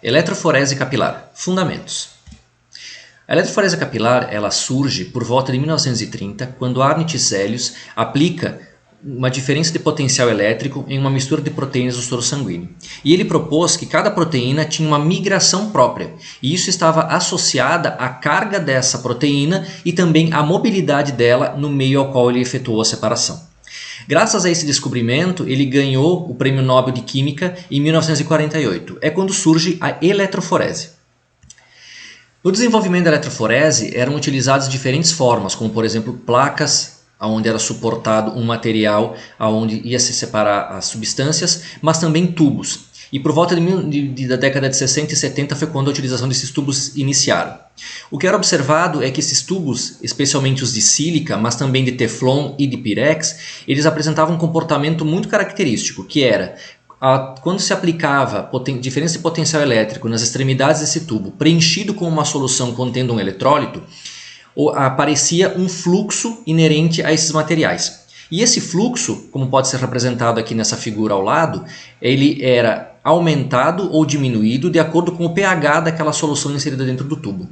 Eletroforese capilar. Fundamentos. A eletroforese capilar ela surge por volta de 1930, quando Arne Tiselius aplica uma diferença de potencial elétrico em uma mistura de proteínas do soro sanguíneo. E ele propôs que cada proteína tinha uma migração própria, e isso estava associada à carga dessa proteína e também à mobilidade dela no meio ao qual ele efetuou a separação. Graças a esse descobrimento, ele ganhou o Prêmio Nobel de Química em 1948. É quando surge a eletroforese. No desenvolvimento da eletroforese eram utilizadas diferentes formas, como por exemplo placas, onde era suportado um material onde ia se separar as substâncias, mas também tubos. E por volta da década de 60 e 70 foi quando a utilização desses tubos iniciaram. O que era observado é que esses tubos, especialmente os de sílica, mas também de teflon e de pirex, eles apresentavam um comportamento muito característico, que era quando se aplicava diferença de potencial elétrico nas extremidades desse tubo, preenchido com uma solução contendo um eletrólito, aparecia um fluxo inerente a esses materiais. E esse fluxo, como pode ser representado aqui nessa figura ao lado, ele era aumentado ou diminuído de acordo com o pH daquela solução inserida dentro do tubo.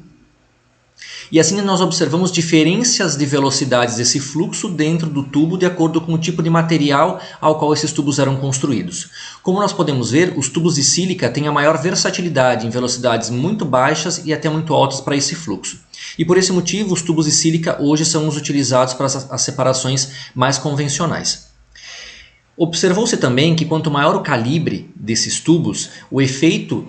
E assim nós observamos diferenças de velocidades desse fluxo dentro do tubo de acordo com o tipo de material ao qual esses tubos eram construídos. Como nós podemos ver, os tubos de sílica têm a maior versatilidade em velocidades muito baixas e até muito altas para esse fluxo. E por esse motivo, os tubos de sílica hoje são os utilizados para as separações mais convencionais. Observou-se também que quanto maior o calibre desses tubos, o efeito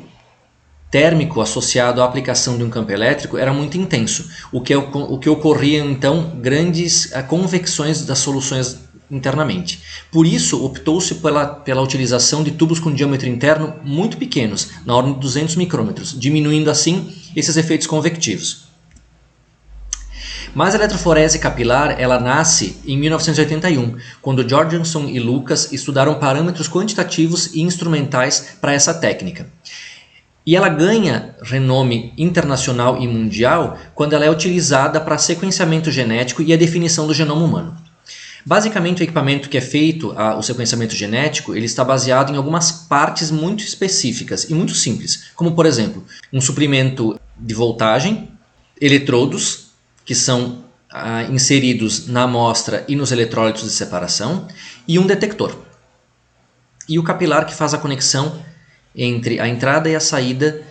térmico associado à aplicação de um campo elétrico era muito intenso, o que ocorria então grandes convecções das soluções internamente. Por isso, optou-se pela utilização de tubos com diâmetro interno muito pequenos, na ordem de 200 micrômetros, diminuindo assim esses efeitos convectivos. Mas a eletroforese capilar ela nasce em 1981, quando Jorgenson e Lucas estudaram parâmetros quantitativos e instrumentais para essa técnica. E ela ganha renome internacional e mundial quando ela é utilizada para sequenciamento genético e a definição do genoma humano. Basicamente, o equipamento que é feito, o sequenciamento genético, ele está baseado em algumas partes muito específicas e muito simples, como por exemplo, um suprimento de voltagem, eletrodos, que são inseridos na amostra e nos eletrólitos de separação, e um detector. E o capilar que faz a conexão entre a entrada e a saída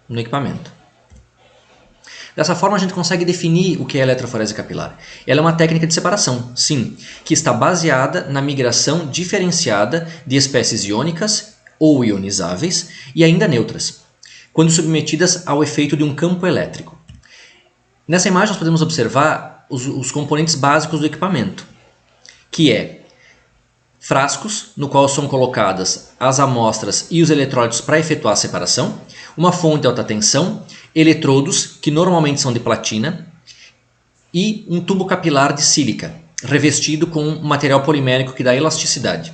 no equipamento. Dessa forma a gente consegue definir o que é a eletroforese capilar. Ela é uma técnica de separação, sim, que está baseada na migração diferenciada de espécies iônicas ou ionizáveis e ainda neutras, quando submetidas ao efeito de um campo elétrico. Nessa imagem nós podemos observar os componentes básicos do equipamento, que é frascos, no qual são colocadas as amostras e os eletrólitos para efetuar a separação, uma fonte de alta tensão, eletrodos, que normalmente são de platina, e um tubo capilar de sílica, revestido com um material polimérico que dá elasticidade.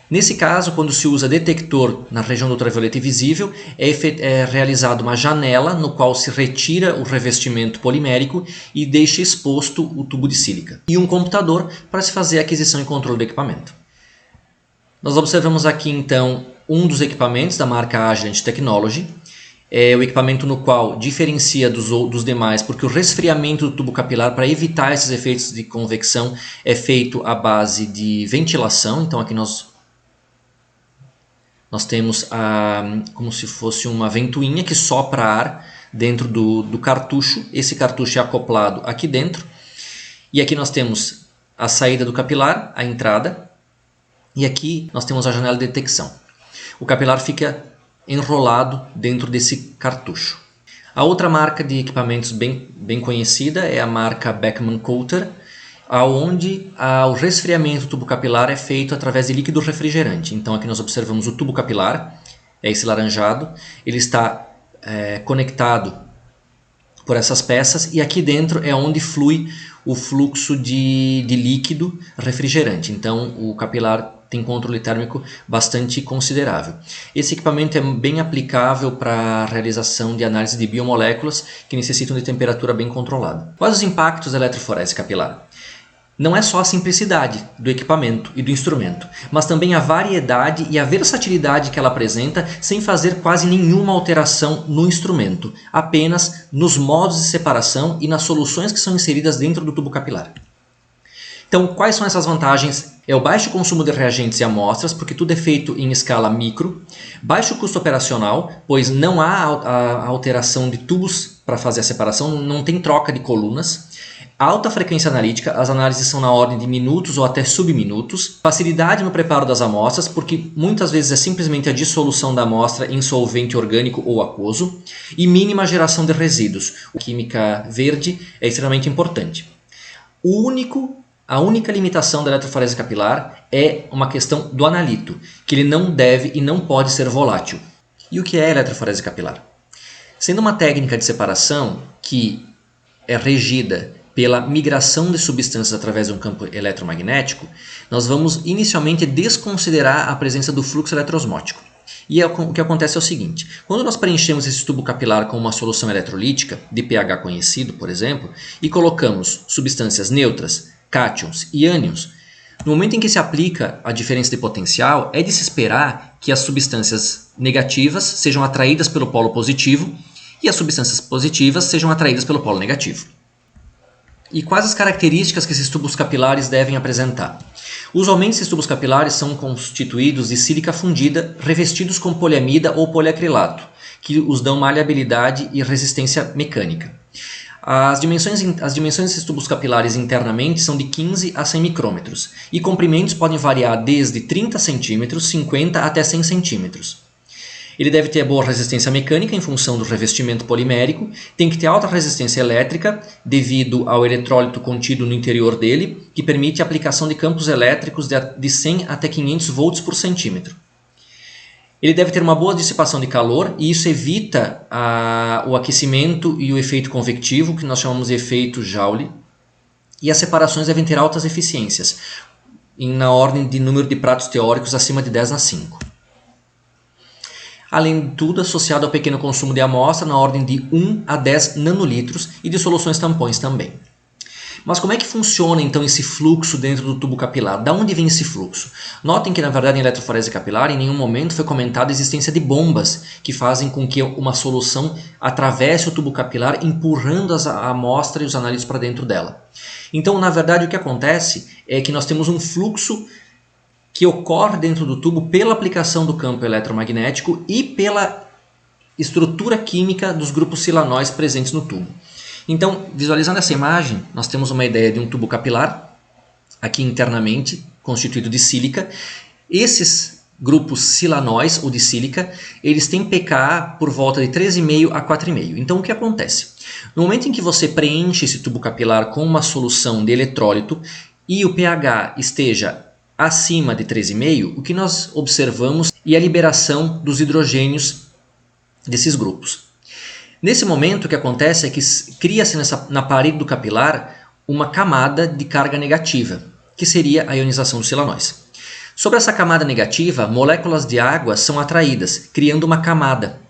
Nesse caso, quando se usa detector na região do ultravioleta invisível, é realizada uma janela no qual se retira o revestimento polimérico e deixa exposto o tubo de sílica. E um computador para se fazer a aquisição e controle do equipamento. Nós observamos aqui então um dos equipamentos da marca Agilent Technology. É o equipamento no qual diferencia dos demais, porque o resfriamento do tubo capilar para evitar esses efeitos de convecção é feito à base de ventilação. Então aqui nós temos como se fosse uma ventoinha que sopra ar dentro do cartucho. Esse cartucho é acoplado aqui dentro. E aqui nós temos a saída do capilar, a entrada. E aqui nós temos a janela de detecção. O capilar fica enrolado dentro desse cartucho. A outra marca de equipamentos bem conhecida é a marca Beckman Coulter, onde o resfriamento do tubo capilar é feito através de líquido refrigerante. Então aqui nós observamos o tubo capilar, é esse laranjado, ele está conectado por essas peças e aqui dentro é onde flui o fluxo de líquido refrigerante. Então o capilar tem controle térmico bastante considerável. Esse equipamento é bem aplicável para a realização de análise de biomoléculas que necessitam de temperatura bem controlada. Quais os impactos da eletroforese capilar? não é só a simplicidade do equipamento e do instrumento, mas também a variedade e a versatilidade que ela apresenta sem fazer quase nenhuma alteração no instrumento, apenas nos modos de separação e nas soluções que são inseridas dentro do tubo capilar. Então, quais são essas vantagens? É o baixo consumo de reagentes e amostras, porque tudo é feito em escala micro, baixo custo operacional, pois não há a alteração de tubos para fazer a separação, não tem troca de colunas, alta frequência analítica, as análises são na ordem de minutos ou até subminutos, facilidade no preparo das amostras, porque muitas vezes é simplesmente a dissolução da amostra em solvente orgânico ou aquoso, e mínima geração de resíduos. A química verde é extremamente importante. A única limitação da eletroforese capilar é uma questão do analito, que ele não deve e não pode ser volátil. E o que é a eletroforese capilar? Sendo uma técnica de separação que é regida pela migração de substâncias através de um campo eletromagnético, nós vamos inicialmente desconsiderar a presença do fluxo eletroosmótico. E o que acontece é o seguinte: quando nós preenchemos esse tubo capilar com uma solução eletrolítica, de pH conhecido, por exemplo, e colocamos substâncias neutras, cátions e ânions, no momento em que se aplica a diferença de potencial, é de se esperar que as substâncias negativas sejam atraídas pelo polo positivo e as substâncias positivas sejam atraídas pelo polo negativo. E quais as características que esses tubos capilares devem apresentar? Usualmente esses tubos capilares são constituídos de sílica fundida revestidos com poliamida ou poliacrilato, que os dão maleabilidade e resistência mecânica. As dimensões desses tubos capilares internamente são de 15 a 100 micrômetros e comprimentos podem variar desde 30 centímetros, 50 até 100 centímetros. Ele deve ter boa resistência mecânica em função do revestimento polimérico, tem que ter alta resistência elétrica devido ao eletrólito contido no interior dele, que permite a aplicação de campos elétricos de 100 até 500 volts por centímetro. Ele deve ter uma boa dissipação de calor e isso evita o aquecimento e o efeito convectivo, que nós chamamos de efeito Joule. E as separações devem ter altas eficiências, na ordem de número de pratos teóricos acima de 10/5. Além de tudo, associado ao pequeno consumo de amostra, na ordem de 1 a 10 nanolitros e de soluções tampões também. Mas como é que funciona então esse fluxo dentro do tubo capilar? Da onde vem esse fluxo? Notem que na verdade em eletroforese capilar em nenhum momento foi comentada a existência de bombas que fazem com que uma solução atravesse o tubo capilar empurrando a amostra e os análises para dentro dela. Então na verdade o que acontece é que nós temos um fluxo que ocorre dentro do tubo pela aplicação do campo eletromagnético e pela estrutura química dos grupos silanóis presentes no tubo. Então, visualizando essa imagem, nós temos uma ideia de um tubo capilar, aqui internamente, constituído de sílica. Esses grupos silanóis, ou de sílica, eles têm pKa por volta de 3,5 a 4,5. Então, o que acontece? No momento em que você preenche esse tubo capilar com uma solução de eletrólito e o pH esteja acima de 3,5, o que nós observamos é a liberação dos hidrogênios desses grupos. Nesse momento, o que acontece é que cria-se na parede do capilar uma camada de carga negativa, que seria a ionização dos silanóis. Sobre essa camada negativa, moléculas de água são atraídas, criando uma camada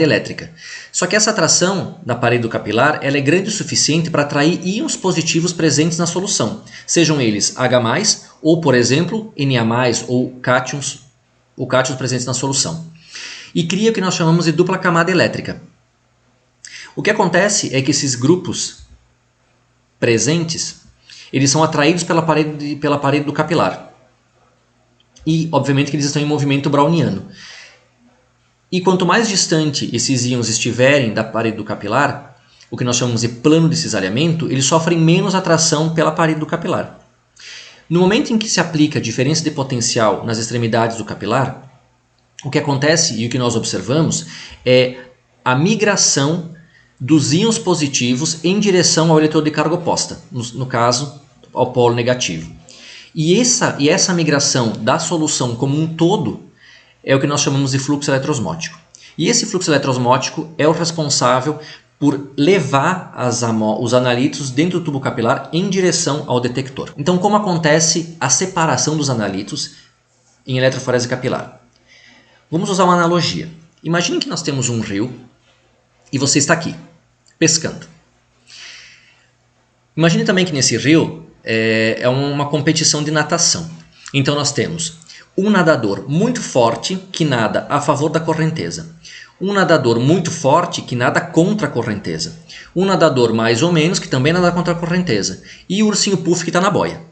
elétrica. Só que essa atração da parede do capilar ela é grande o suficiente para atrair íons positivos presentes na solução, sejam eles H+, ou por exemplo, Na+, ou cátions presentes na solução. E cria o que nós chamamos de dupla camada elétrica. O que acontece é que esses grupos presentes, eles são atraídos pela parede do capilar. E, obviamente, que eles estão em movimento browniano. E quanto mais distante esses íons estiverem da parede do capilar, o que nós chamamos de plano de cisalhamento, eles sofrem menos atração pela parede do capilar. No momento em que se aplica a diferença de potencial nas extremidades do capilar, o que acontece e o que nós observamos é a migração dos íons positivos em direção ao eletrodo de carga oposta, no caso, ao polo negativo. E essa migração da solução como um todo é o que nós chamamos de fluxo eletroosmótico. E esse fluxo eletroosmótico é o responsável por levar os analitos dentro do tubo capilar em direção ao detector. Então, como acontece a separação dos analitos em eletroforese capilar? Vamos usar uma analogia. Imagine que nós temos um rio e você está aqui, pescando. Imagine também que nesse rio é uma competição de natação. Então nós temos um nadador muito forte que nada a favor da correnteza. Um nadador muito forte que nada contra a correnteza. Um nadador mais ou menos que também nada contra a correnteza. E o ursinho Puff que está na boia.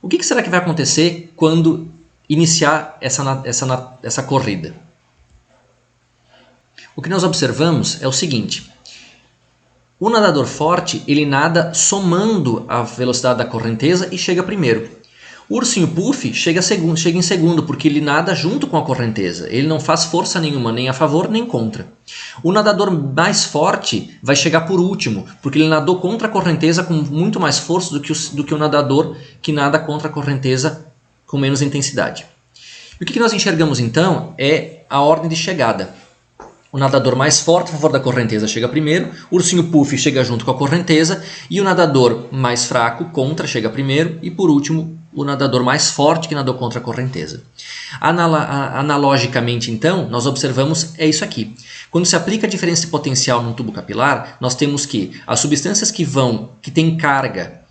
O que será que vai acontecer quando iniciar essa corrida? O que nós observamos é o seguinte. O nadador forte, ele nada somando a velocidade da correnteza e chega primeiro. O ursinho Puff chega em segundo, porque ele nada junto com a correnteza. Ele não faz força nenhuma, nem a favor nem contra. O nadador mais forte vai chegar por último, porque ele nadou contra a correnteza com muito mais força do que o nadador que nada contra a correnteza com menos intensidade. E o que nós enxergamos então é a ordem de chegada. O nadador mais forte a favor da correnteza chega primeiro, o ursinho Puff chega junto com a correnteza e o nadador mais fraco contra chega primeiro e por último o nadador mais forte que nadou contra a correnteza. Analogicamente então, nós observamos isso aqui. Quando se aplica a diferença de potencial num tubo capilar, nós temos que as substâncias que têm carga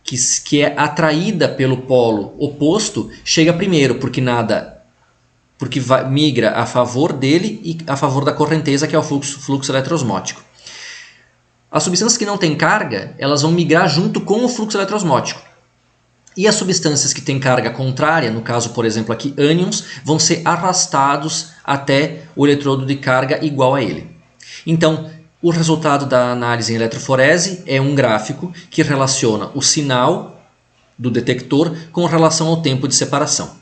que é atraída pelo polo oposto chega primeiro, porque migra a favor dele e a favor da correnteza, que é o fluxo eletroosmótico. As substâncias que não têm carga, elas vão migrar junto com o fluxo eletroosmótico. E as substâncias que têm carga contrária, no caso, por exemplo, aqui, ânions, vão ser arrastados até o eletrodo de carga igual a ele. Então, o resultado da análise em eletroforese é um gráfico que relaciona o sinal do detector com relação ao tempo de separação.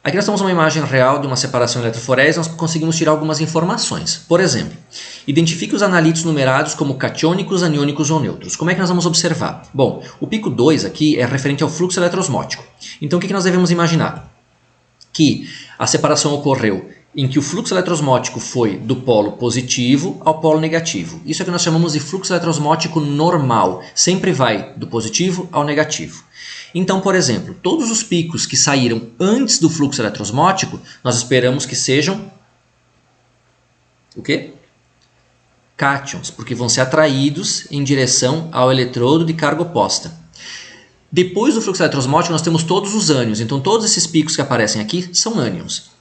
Aqui nós temos uma imagem real de uma separação eletroforese, nós conseguimos tirar algumas informações. Por exemplo, identifique os analíticos numerados como catiônicos, aniônicos ou neutros. Como é que nós vamos observar? Bom, o pico 2 aqui é referente ao fluxo eletroosmótico. Então o que nós devemos imaginar? Que a separação ocorreu em que o fluxo eletroosmótico foi do polo positivo ao polo negativo. Isso é o que nós chamamos de fluxo eletroosmótico normal, sempre vai do positivo ao negativo. Então, por exemplo, todos os picos que saíram antes do fluxo eletroosmótico, nós esperamos que sejam o quê? Cátions, porque vão ser atraídos em direção ao eletrodo de carga oposta. Depois do fluxo eletroosmótico, nós temos todos os ânions, então todos esses picos que aparecem aqui são ânions.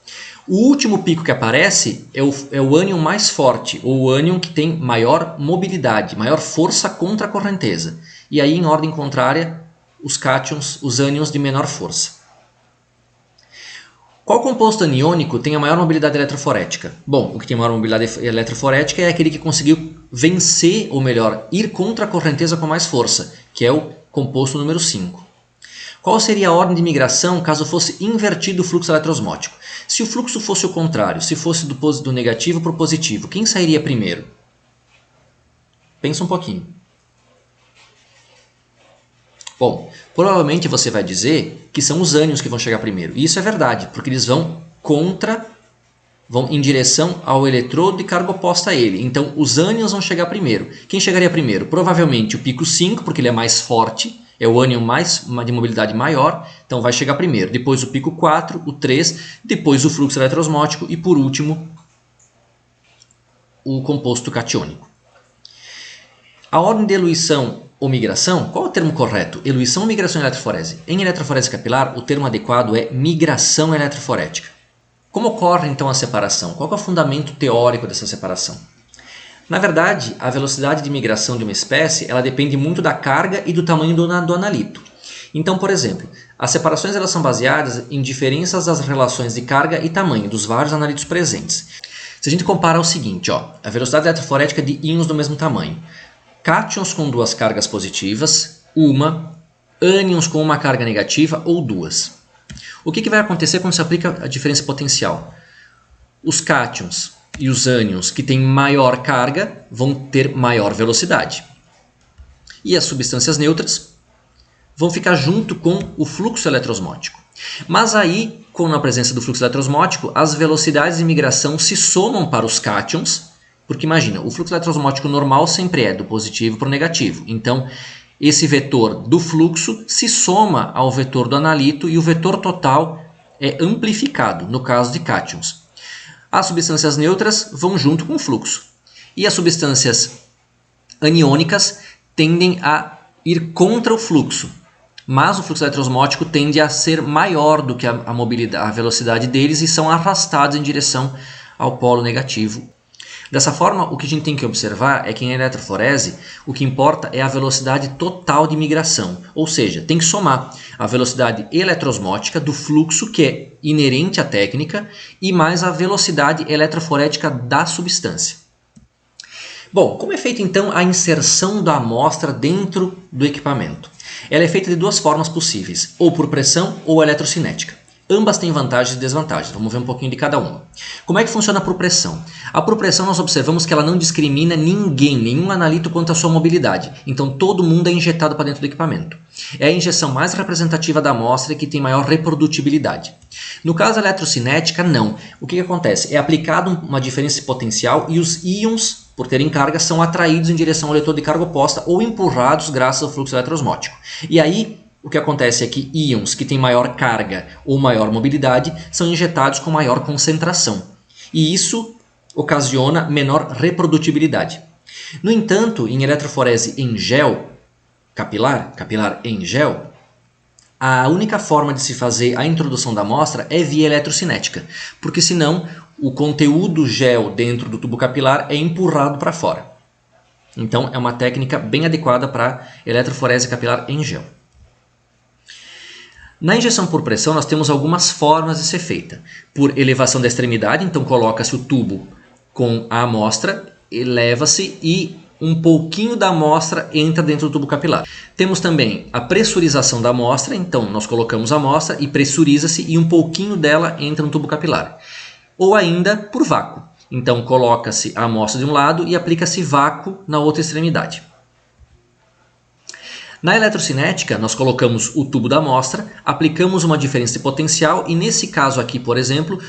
O último pico que aparece é o ânion mais forte, ou o ânion que tem maior mobilidade, maior força contra a correnteza. E aí, em ordem contrária, os cátions, os ânions de menor força. Qual composto aniônico tem a maior mobilidade eletroforética? Bom, o que tem maior mobilidade eletroforética é aquele que conseguiu vencer, ou melhor, ir contra a correnteza com mais força, que é o composto número 5. Qual seria a ordem de migração caso fosse invertido o fluxo eletroosmótico? Se o fluxo fosse o contrário, se fosse do negativo para o positivo, quem sairia primeiro? Pensa um pouquinho. Bom, provavelmente você vai dizer que são os ânions que vão chegar primeiro. E isso é verdade, porque eles vão em direção ao eletrodo de carga oposta a ele. Então, os ânions vão chegar primeiro. Quem chegaria primeiro? Provavelmente o pico 5, porque ele é mais forte, é o ânion de mobilidade maior, então vai chegar primeiro. Depois o pico 4, o 3, depois o fluxo eletroosmótico e, por último, o composto catiônico. A ordem de eluição ou migração, qual é o termo correto? Eluição ou migração em eletroforese? Em eletroforese capilar, o termo adequado é migração eletroforética. Como ocorre então a separação? Qual é o fundamento teórico dessa separação? Na verdade, a velocidade de migração de uma espécie ela depende muito da carga e do tamanho do analito. Então, por exemplo, as separações elas são baseadas em diferenças das relações de carga e tamanho dos vários analitos presentes. Se a gente compara o seguinte, a velocidade eletroforética de íons do mesmo tamanho. Cátions com duas cargas positivas, ânions com uma carga negativa ou duas. O que vai acontecer quando se aplica a diferença potencial? Os cátions e os ânions que têm maior carga vão ter maior velocidade. E as substâncias neutras vão ficar junto com o fluxo eletroosmótico. Mas aí, com a presença do fluxo eletroosmótico, as velocidades de migração se somam para os cátions, porque imagina, o fluxo eletroosmótico normal sempre é do positivo para o negativo. Então, esse vetor do fluxo se soma ao vetor do analito e o vetor total é amplificado, no caso de cátions. As substâncias neutras vão junto com o fluxo. E as substâncias aniônicas tendem a ir contra o fluxo, mas o fluxo eletroosmótico tende a ser maior do que a mobilidade, a velocidade deles, e são arrastados em direção ao polo negativo. Dessa forma, o que a gente tem que observar é que em eletroforese o que importa é a velocidade total de migração, ou seja, tem que somar a velocidade eletroosmótica do fluxo, que é inerente à técnica, e mais a velocidade eletroforética da substância. Bom, como é feita então a inserção da amostra dentro do equipamento? Ela é feita de duas formas possíveis, ou por pressão ou eletrocinética. Ambas têm vantagens e desvantagens, vamos ver um pouquinho de cada uma. Como é que funciona a por pressão? A por pressão nós observamos que ela não discrimina ninguém, nenhum analito quanto à sua mobilidade, então todo mundo é injetado para dentro do equipamento. É a injeção mais representativa da amostra e que tem maior reprodutibilidade. No caso da eletrocinética, não. O que acontece? É aplicado uma diferença potencial e os íons, por terem carga, são atraídos em direção ao leitor de carga oposta ou empurrados graças ao fluxo eletroosmótico. E aí, o que acontece é que íons que têm maior carga ou maior mobilidade são injetados com maior concentração. E isso ocasiona menor reprodutibilidade. No entanto, em eletroforese em gel, capilar em gel, a única forma de se fazer a introdução da amostra é via eletrocinética, porque senão o conteúdo gel dentro do tubo capilar é empurrado para fora. Então é uma técnica bem adequada para eletroforese capilar em gel. Na injeção por pressão nós temos algumas formas de ser feita. Por elevação da extremidade, então coloca-se o tubo com a amostra, eleva-se e um pouquinho da amostra entra dentro do tubo capilar. Temos também a pressurização da amostra, então nós colocamos a amostra e pressuriza-se e um pouquinho dela entra no tubo capilar. Ou ainda por vácuo, então coloca-se a amostra de um lado e aplica-se vácuo na outra extremidade. Na eletrocinética, nós colocamos o tubo da amostra, aplicamos uma diferença de potencial e nesse caso aqui, por exemplo,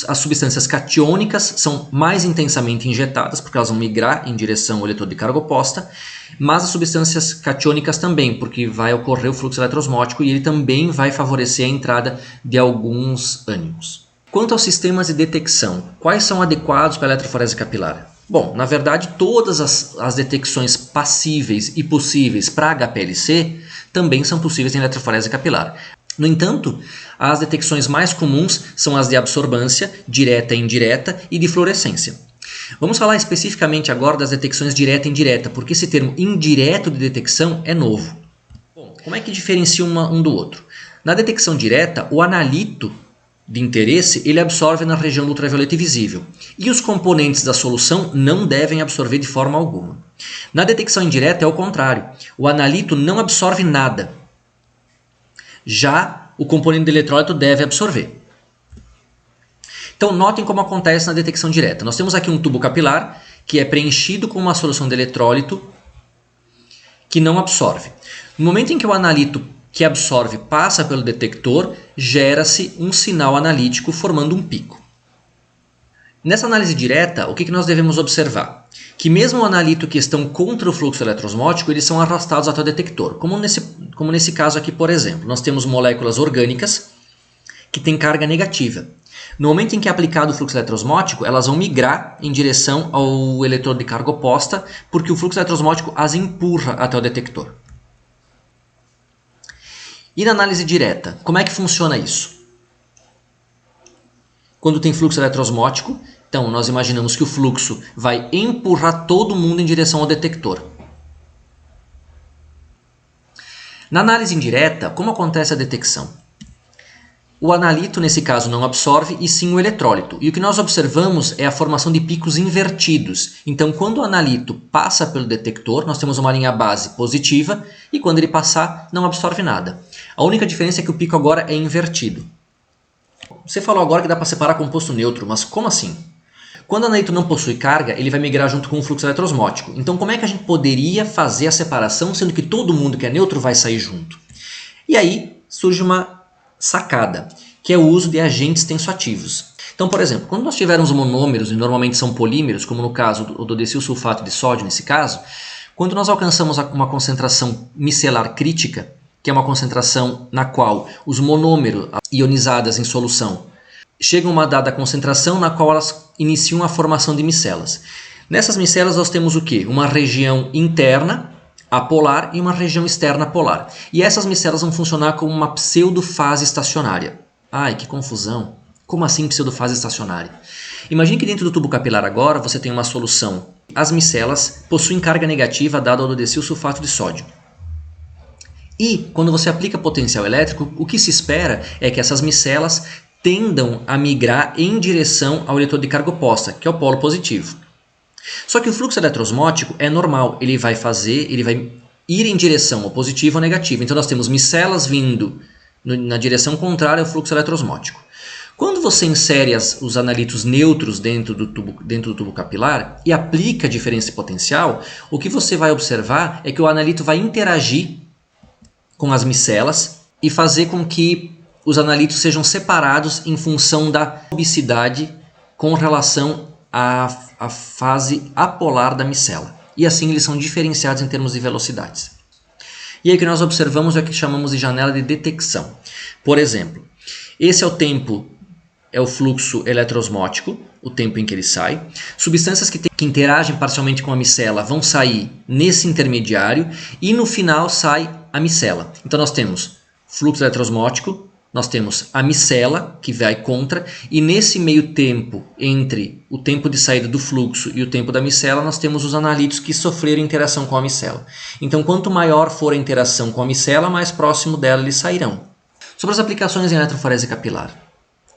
as substâncias catiônicas são mais intensamente injetadas porque elas vão migrar em direção ao leitor de carga oposta, mas as substâncias catiônicas também, porque vai ocorrer o fluxo eletroosmótico e ele também vai favorecer a entrada de alguns ânions. Quanto aos sistemas de detecção, quais são adequados para a eletroforese capilar? Bom, na verdade, todas as detecções passíveis e possíveis para HPLC também são possíveis em eletroforese capilar. No entanto, as detecções mais comuns são as de absorbância, direta e indireta, e de fluorescência. Vamos falar especificamente agora das detecções direta e indireta, porque esse termo indireto de detecção é novo. Bom, como é que diferencia um do outro? Na detecção direta, o analito de interesse, ele absorve na região do ultravioleta visível. E os componentes da solução não devem absorver de forma alguma. Na detecção indireta é o contrário. O analito não absorve nada. Já o componente do eletrólito deve absorver. Então notem como acontece na detecção direta. Nós temos aqui um tubo capilar que é preenchido com uma solução de eletrólito que não absorve. No momento em que o analito que absorve passa pelo detector, gera-se um sinal analítico formando um pico. Nessa análise direta, o que nós devemos observar? Que mesmo o analito que estão contra o fluxo eletroosmótico, eles são arrastados até o detector. Como nesse caso aqui, por exemplo, nós temos moléculas orgânicas que têm carga negativa. No momento em que é aplicado o fluxo eletroosmótico, elas vão migrar em direção ao eletrodo de carga oposta, porque o fluxo eletroosmótico as empurra até o detector. E na análise direta, como é que funciona isso? Quando tem fluxo eletroosmótico, então nós imaginamos que o fluxo vai empurrar todo mundo em direção ao detector. Na análise indireta, como acontece a detecção? O analito, nesse caso, não absorve, e sim o eletrólito. E o que nós observamos é a formação de picos invertidos. Então, quando o analito passa pelo detector, nós temos uma linha base positiva, e quando ele passar, não absorve nada. A única diferença é que o pico agora é invertido. Você falou agora que dá para separar composto neutro, mas como assim? Quando o analito não possui carga, ele vai migrar junto com o fluxo eletroosmótico. Então, como é que a gente poderia fazer a separação, sendo que todo mundo que é neutro vai sair junto? E aí surge uma sacada, que é o uso de agentes tensoativos. Então, por exemplo, quando nós tivermos monômeros, e normalmente são polímeros, como no caso do desilsulfato de sódio, nesse caso, quando nós alcançamos uma concentração micelar crítica, que é uma concentração na qual os monômeros ionizadas em solução chegam a uma dada concentração na qual elas iniciam a formação de micelas. Nessas micelas nós temos o quê? Uma região interna, apolar e uma região externa polar. E essas micelas vão funcionar como uma pseudofase estacionária. Ai, que confusão! Como assim pseudofase estacionária? Imagine que dentro do tubo capilar agora você tem uma solução. As micelas possuem carga negativa dada ao ododecil sulfato de sódio. E quando você aplica potencial elétrico, o que se espera é que essas micelas tendam a migrar em direção ao eleitrodo de carga oposta, que é o polo positivo. Só que o fluxo eletrosmótico é normal, ele vai ir em direção ao positivo ou negativo. Então nós temos micelas vindo na direção contrária ao fluxo eletrosmótico. Quando você insere os analitos neutros dentro do tubo capilar e aplica a diferença de potencial, o que você vai observar é que o analito vai interagir com as micelas e fazer com que os analitos sejam separados em função da cubicidade com relação à fase apolar da micela. E assim eles são diferenciados em termos de velocidades. E aí o que nós observamos é o que chamamos de janela de detecção. Por exemplo, esse é o tempo, é o fluxo eletrosmótico, o tempo em que ele sai. Substâncias que interagem parcialmente com a micela vão sair nesse intermediário e no final sai a micela. Então nós temos fluxo eletrosmótico, nós temos a micela que vai contra e nesse meio tempo entre o tempo de saída do fluxo e o tempo da micela nós temos os analitos que sofreram interação com a micela. Então quanto maior for a interação com a micela, mais próximo dela eles sairão. Sobre as aplicações em eletroforese capilar.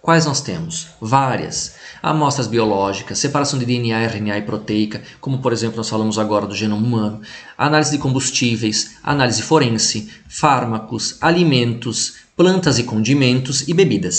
Quais nós temos? Várias. Amostras biológicas, separação de DNA, RNA e proteica, como por exemplo nós falamos agora do genoma humano, análise de combustíveis, análise forense, fármacos, alimentos, plantas e condimentos e bebidas.